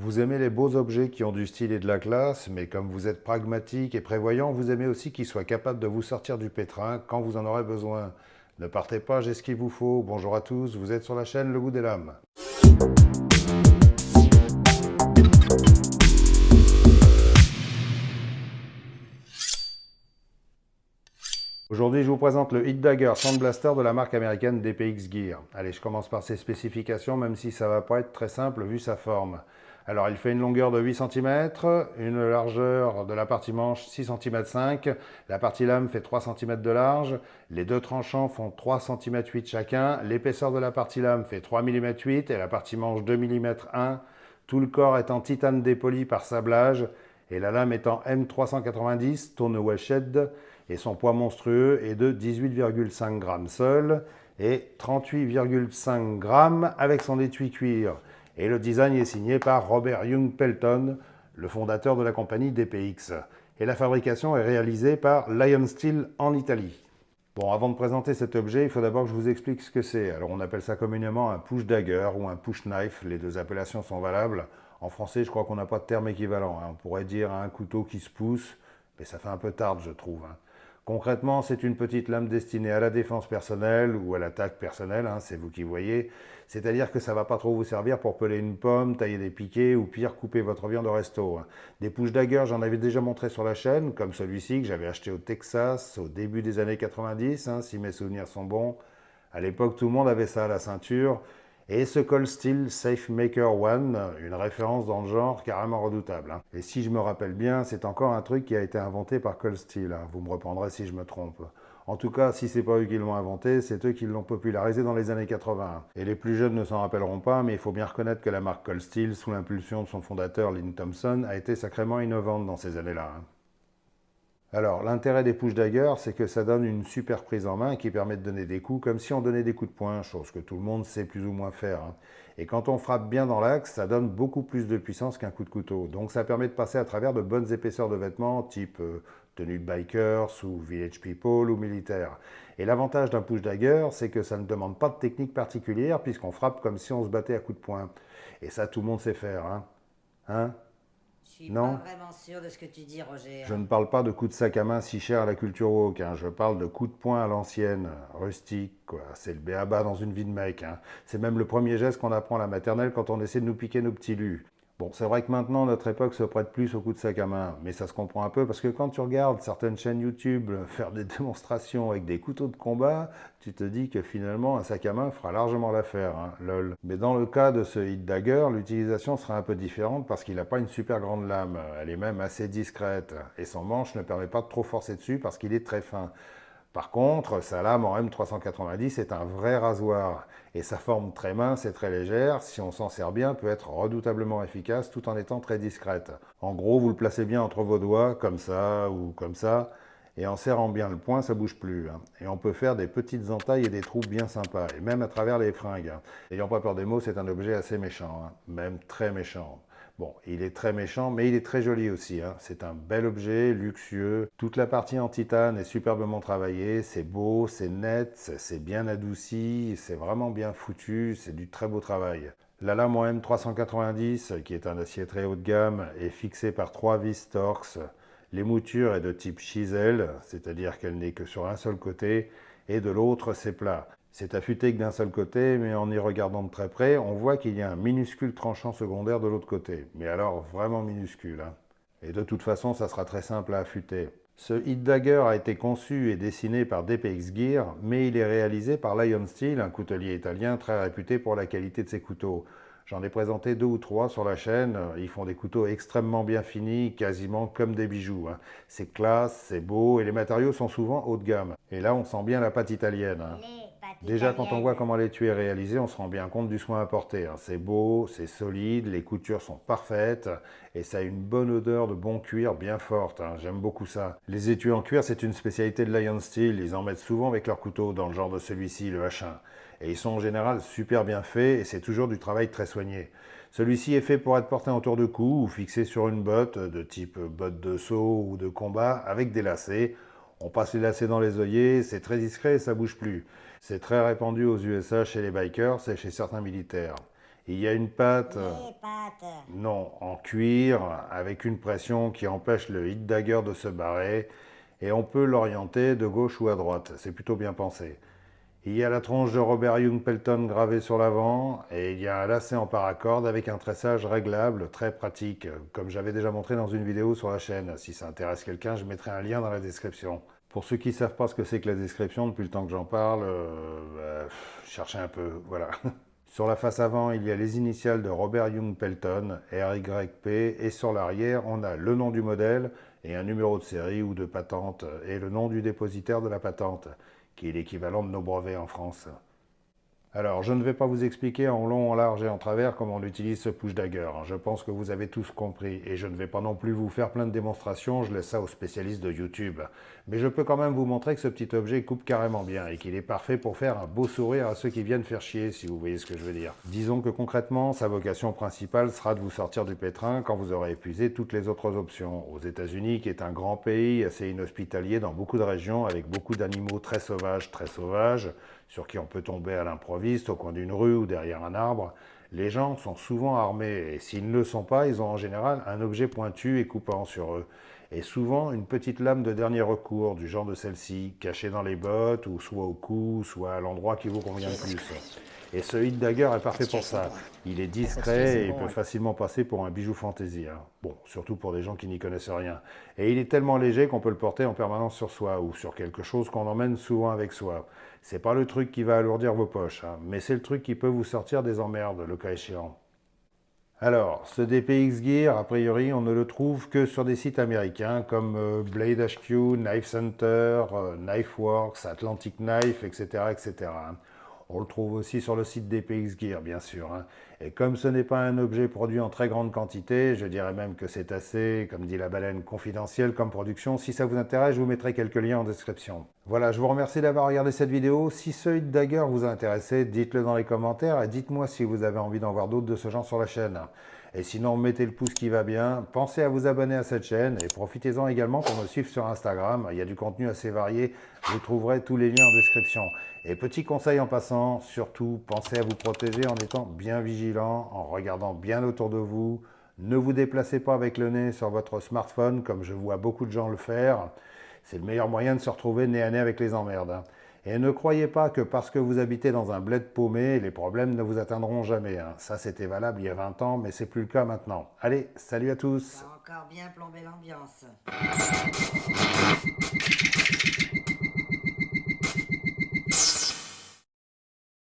Vous aimez les beaux objets qui ont du style et de la classe, mais comme vous êtes pragmatique et prévoyant, vous aimez aussi qu'ils soient capables de vous sortir du pétrin quand vous en aurez besoin. Ne partez pas, j'ai ce qu'il vous faut. Bonjour à tous, vous êtes sur la chaîne Le Goût des Lames. Aujourd'hui, je vous présente le Hit Dagger Sand Blaster de la marque américaine DPX Gear. Allez, je commence par ses spécifications, même si ça va pas être très simple vu sa forme. Alors, il fait une longueur de 8 cm, une largeur de la partie manche 6 cm 5, la partie lame fait 3 cm de large, les deux tranchants font 3 cm 8 chacun, l'épaisseur de la partie lame fait 3 mm 8 et la partie manche 2 mm 1, tout le corps est en titane dépoli par sablage et la lame est en M390 Tone Washed et son poids monstrueux est de 18,5 grammes seul et 38,5 grammes avec son étui cuir. Et le design est signé par Robert Young Pelton, le fondateur de la compagnie DPX. Et la fabrication est réalisée par Lion Steel en Italie. Bon, avant de présenter cet objet, il faut d'abord que je vous explique ce que c'est. Alors on appelle ça communément un push dagger ou un push knife, les deux appellations sont valables. En français, je crois qu'on n'a pas de terme équivalent. On pourrait dire un couteau qui se pousse, mais ça fait un peu tard, je trouve. Concrètement, c'est une petite lame destinée à la défense personnelle ou à l'attaque personnelle, c'est vous qui voyez. C'est-à-dire que ça ne va pas trop vous servir pour peler une pomme, tailler des piquets ou pire couper votre viande au resto. Des push daggers, j'en avais déjà montré sur la chaîne, comme celui-ci que j'avais acheté au Texas au début des années 90, si mes souvenirs sont bons. À l'époque, tout le monde avait ça à la ceinture. Et ce Cold Steel Safe Maker One, une référence dans le genre carrément redoutable. Et si je me rappelle bien, c'est encore un truc qui a été inventé par Cold Steel. Vous me reprendrez si je me trompe. En tout cas, si c'est pas eux qui l'ont inventé, c'est eux qui l'ont popularisé dans les années 80. Et les plus jeunes ne s'en rappelleront pas, mais il faut bien reconnaître que la marque Cold Steel, sous l'impulsion de son fondateur Lynn Thompson, a été sacrément innovante dans ces années-là. Alors, l'intérêt des push daggers, c'est que ça donne une super prise en main qui permet de donner des coups comme si on donnait des coups de poing, chose que tout le monde sait plus ou moins faire. Et quand on frappe bien dans l'axe, ça donne beaucoup plus de puissance qu'un coup de couteau. Donc ça permet de passer à travers de bonnes épaisseurs de vêtements, type tenue de bikers ou village people ou militaire. Et l'avantage d'un push dagger, c'est que ça ne demande pas de technique particulière puisqu'on frappe comme si on se battait à coups de poing. Et ça, tout le monde sait faire. Hein? Je suis pas Non? vraiment sûr de ce que tu dis, Roger. Je ne parle pas de coups de sac à main si chers à la culture woke, je parle de coups de poing à l'ancienne, rustique, quoi. C'est le béaba dans une vie de mec. C'est même le premier geste qu'on apprend à la maternelle quand on essaie de nous piquer nos petits lus. Bon, c'est vrai que maintenant, notre époque se prête plus aux coups de sac à main, mais ça se comprend un peu parce que quand tu regardes certaines chaînes YouTube faire des démonstrations avec des couteaux de combat, tu te dis que finalement, un sac à main fera largement l'affaire, lol. Mais dans le cas de ce Hit Dagger, l'utilisation sera un peu différente parce qu'il n'a pas une super grande lame, elle est même assez discrète, et son manche ne permet pas de trop forcer dessus parce qu'il est très fin. Par contre, sa lame en M390 est un vrai rasoir et sa forme très mince et très légère, si on s'en sert bien, peut être redoutablement efficace tout en étant très discrète. En gros, vous le placez bien entre vos doigts, comme ça ou comme ça, et en serrant bien le poing, ça bouge plus. Et on peut faire des petites entailles et des trous bien sympas, et même à travers les fringues. N'ayant pas peur des mots, c'est un objet assez méchant, même très méchant. Bon, il est très méchant, mais il est très joli aussi. C'est un bel objet, luxueux. Toute la partie en titane est superbement travaillée. C'est beau, c'est net, c'est bien adouci, c'est vraiment bien foutu. C'est du très beau travail. La lame en M390, qui est un acier très haut de gamme, est fixée par 3 vis Torx. L'émouture est de type chisel, c'est-à-dire qu'elle n'est que sur un seul côté, et de l'autre c'est plat. C'est affûté que d'un seul côté, mais en y regardant de très près, on voit qu'il y a un minuscule tranchant secondaire de l'autre côté. Mais alors vraiment minuscule. Et de toute façon, ça sera très simple à affûter. Ce Hit Dagger a été conçu et dessiné par DPX Gear, mais il est réalisé par Lion Steel, un coutelier italien très réputé pour la qualité de ses couteaux. J'en ai présenté 2 ou 3 sur la chaîne, ils font des couteaux extrêmement bien finis, quasiment comme des bijoux. C'est classe, c'est beau et les matériaux sont souvent haut de gamme. Et là on sent bien la patte italienne. Les pâtes Déjà, quand on voit italiennes. comment l'étui est réalisé, on se rend bien compte du soin apporté. C'est beau, c'est solide, les coutures sont parfaites et ça a une bonne odeur de bon cuir bien forte. J'aime beaucoup ça. Les étuis en cuir, c'est une spécialité de Lion Steel. Ils en mettent souvent avec leurs couteaux, dans le genre de celui-ci, le H1. Et ils sont en général super bien faits et c'est toujours du travail très soigné. Celui-ci est fait pour être porté en tour de cou ou fixé sur une botte de type botte de saut ou de combat avec des lacets. On passe les lacets dans les œillets, c'est très discret et ça bouge plus. C'est très répandu aux USA chez les bikers et chez certains militaires. Il y a une pâte, Les pâtes. non, en cuir, avec une pression qui empêche le hit dagger de se barrer, et on peut l'orienter de gauche ou à droite. C'est plutôt bien pensé. Il y a la tronche de Robert Young Pelton gravée sur l'avant, et il y a un lacet en paracorde avec un tressage réglable, très pratique, comme j'avais déjà montré dans une vidéo sur la chaîne. Si ça intéresse quelqu'un, je mettrai un lien dans la description. Pour ceux qui ne savent pas ce que c'est que la description, depuis le temps que j'en parle, cherchez un peu, voilà. Sur la face avant, il y a les initiales de Robert Young Pelton, RYP, et sur l'arrière, on a le nom du modèle et un numéro de série ou de patente, et le nom du dépositaire de la patente, qui est l'équivalent de nos brevets en France. Alors, je ne vais pas vous expliquer en long, en large et en travers comment on utilise ce push dagger. Je pense que vous avez tous compris et je ne vais pas non plus vous faire plein de démonstrations, je laisse ça aux spécialistes de YouTube. Mais je peux quand même vous montrer que ce petit objet coupe carrément bien et qu'il est parfait pour faire un beau sourire à ceux qui viennent faire chier, si vous voyez ce que je veux dire. Disons que concrètement, sa vocation principale sera de vous sortir du pétrin quand vous aurez épuisé toutes les autres options. Aux États-Unis, qui est un grand pays assez inhospitalier dans beaucoup de régions, avec beaucoup d'animaux très sauvages, sur qui on peut tomber à l'improviste au coin d'une rue ou derrière un arbre, les gens sont souvent armés et s'ils ne le sont pas, ils ont en général un objet pointu et coupant sur eux. Et souvent une petite lame de dernier recours, du genre de celle-ci, cachée dans les bottes ou soit au cou, soit à l'endroit qui vous convient le plus. Et ce hit dagger est parfait pour ça. Il est discret et il peut facilement passer pour un bijou fantaisie. Bon, surtout pour des gens qui n'y connaissent rien. Et il est tellement léger qu'on peut le porter en permanence sur soi ou sur quelque chose qu'on emmène souvent avec soi. C'est pas le truc qui va alourdir vos poches, mais c'est le truc qui peut vous sortir des emmerdes, le cas échéant. Alors, ce DPX Gear, a priori, on ne le trouve que sur des sites américains comme Blade HQ, Knife Center, Knifeworks, Atlantic Knife, etc., etc. On le trouve aussi sur le site DPX Gear, bien sûr. Et comme ce n'est pas un objet produit en très grande quantité, je dirais même que c'est assez, comme dit la baleine, confidentiel comme production. Si ça vous intéresse, je vous mettrai quelques liens en description. Voilà, je vous remercie d'avoir regardé cette vidéo. Si ce hit dagger vous a intéressé, dites-le dans les commentaires et dites-moi si vous avez envie d'en voir d'autres de ce genre sur la chaîne. Et sinon, mettez le pouce qui va bien, pensez à vous abonner à cette chaîne et profitez-en également pour me suivre sur Instagram. Il y a du contenu assez varié, vous trouverez tous les liens en description. Et petit conseil en passant, surtout pensez à vous protéger en étant bien vigilant, en regardant bien autour de vous. Ne vous déplacez pas avec le nez sur votre smartphone comme je vois beaucoup de gens le faire. C'est le meilleur moyen de se retrouver nez à nez avec les emmerdes. Et ne croyez pas que parce que vous habitez dans un bled paumé, les problèmes ne vous atteindront jamais. Ça, c'était valable il y a 20 ans, mais c'est plus le cas maintenant. Allez, salut à tous! Ça a encore bien plombé l'ambiance.